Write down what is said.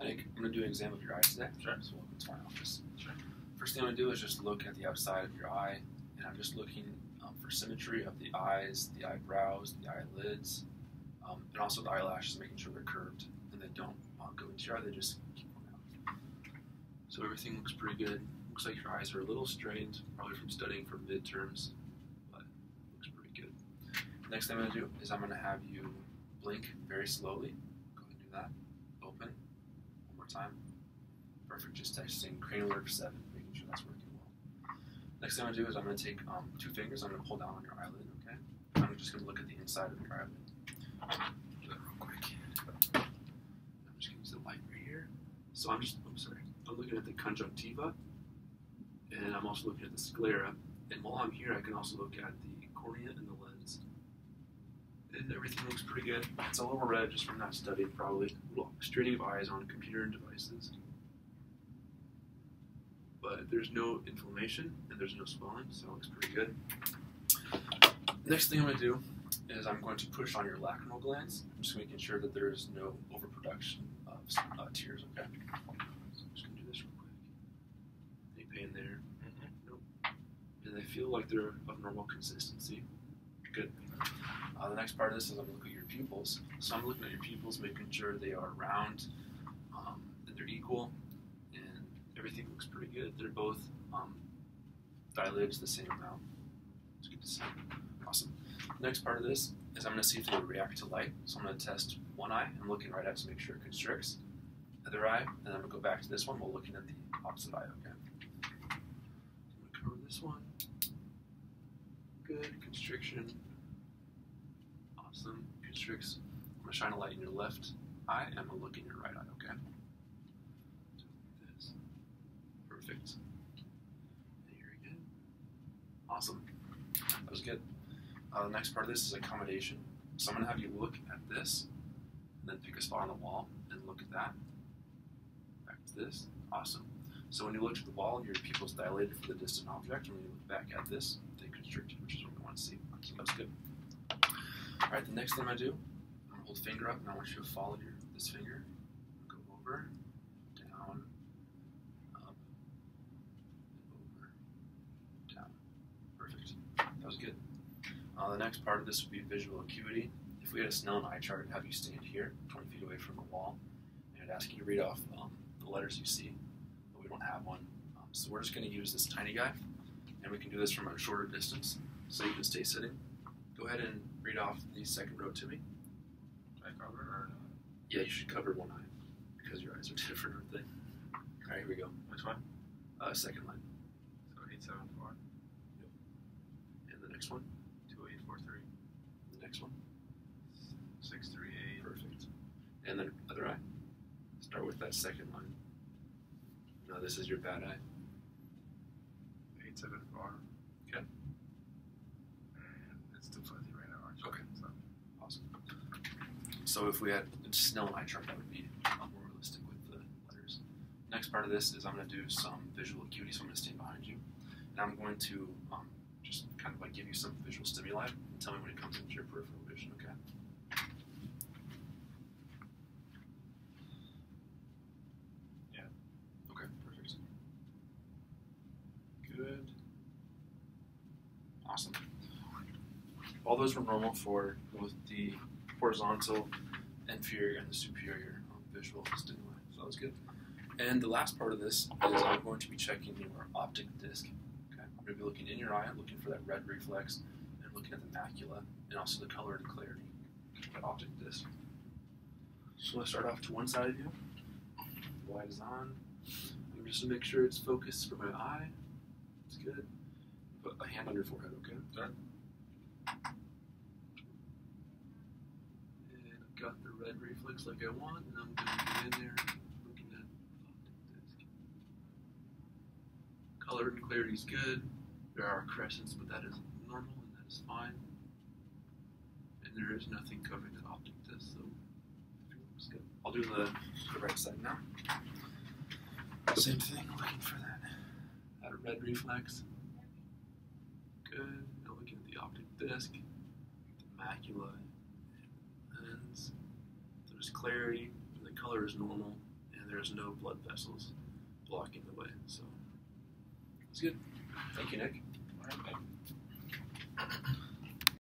Hank, I'm going to do an exam of your eyes today. Sure. So welcome to my office. Sure. First thing I'm going to do is just look at the outside of your eye, and I'm just looking for symmetry of the eyes, the eyebrows, the eyelids, and also the eyelashes, making sure they're curved and they don't go into your eye, they just keep going out. So everything looks pretty good. Looks like your eyes are a little strained, probably from studying for midterms, but looks pretty good. Next thing I'm going to do is I'm going to have you blink very slowly. Go ahead and do that. Open. One more time. Perfect. Just testing cranial nerve 7, making sure that's working well. Next thing I'm going to do is I'm going to take 2 fingers. I'm going to pull down on your eyelid, okay? I'm just going to look at the inside of your eyelid. Do that real quick. I'm just going to use the light right here. So I'm looking at the conjunctiva, and I'm also looking at the sclera. And while I'm here, I can also look at the cornea and the lens. And everything looks pretty good. It's a little red just from not studying, probably. A little straining of eyes on computer and devices. But there's no inflammation and there's no swelling, so it looks pretty good. Next thing I'm going to do is I'm going to push on your lacrimal glands. I'm just making sure that there is no overproduction of tears, okay? So I'm just going to do this real quick. Any pain there? Nope. And they feel like they're of normal consistency. Good. The next part of this is I'm going to look at your pupils. So I'm looking at your pupils, making sure they are round, that they're equal, and everything looks pretty good. They're both dilated the same amount. It's good to see. Awesome. Next part of this is I'm going to see if they react to light. So I'm going to test one eye. I'm looking right at it to make sure it constricts. Other eye, and then I'm going to go back to this one while looking at the opposite eye, okay? I'm going to cover this one. Good. Constriction. Awesome. Constricts. I'm going to shine a light in your left eye, and I'm going to look in your right eye, okay? So like this. Perfect. And here again. Awesome. That was good. The next part of this is accommodation. So I'm going to have you look at this, and then pick a spot on the wall, and look at that. Back to this. Awesome. So when you look at the wall, your pupils dilated for the distant object, and when you look back at this, they constricted, which is what we want to see. So that's good. Alright, the next thing I do, I'm going to hold the finger up, and I want you to follow this finger. Go over, down, up, over, down. Perfect. That was good. The next part of this would be visual acuity. If we had a Snellen eye chart, I'd have you stand here, 20 feet away from the wall, and I'd ask you to read off the letters you see, but we don't have one. So we're just going to use this tiny guy, and we can do this from a shorter distance, so you can stay sitting. Go ahead and read off the second row to me. Should I cover it or not? Yeah, you should cover one eye, because your eyes are different, aren't they? Alright, here we go. Which one? Second line. So 874. Yep. And the next one. 2843. The next one. 638. Perfect. And then other eye. Start with that second line. No, this is your bad eye. 874. Okay. It's too fuzzy right now, actually. Okay. So. Awesome. So if we had a Snellen eye chart, that would be more realistic with the letters. Next part of this is I'm going to do some visual acuity, so I'm going to stand behind you. And I'm going to just kind of like give you some visual stimuli and tell me when it comes into your peripheral vision, okay? Yeah. Okay, perfect. Good. Awesome. All those were normal for both the horizontal, inferior, and the superior visual stimuli, so that was good. And the last part of this is I'm going to be checking your optic disc. Okay? I'm going to be looking in your eye, looking for that red reflex, and looking at the macula, and also the color and clarity of that optic disc. So let's start off to one side of you. The light is on. I'm just to make sure it's focused for my eye. It's good. Put a hand on your forehead, okay? Sure. And I've got the red reflex like I want, and I'm going to get in there looking at the optic disc. Color and clarity is good. There are crescents, but that is normal and that is fine. And there is nothing covering the optic disc, so everything looks good. I'll do the right side now. Same thing, looking for that red reflex. Good. Now looking at the optic disc, the macula, and lens. There's clarity, and the color is normal, and there's no blood vessels blocking the way. So it's good. Thank you, Nick.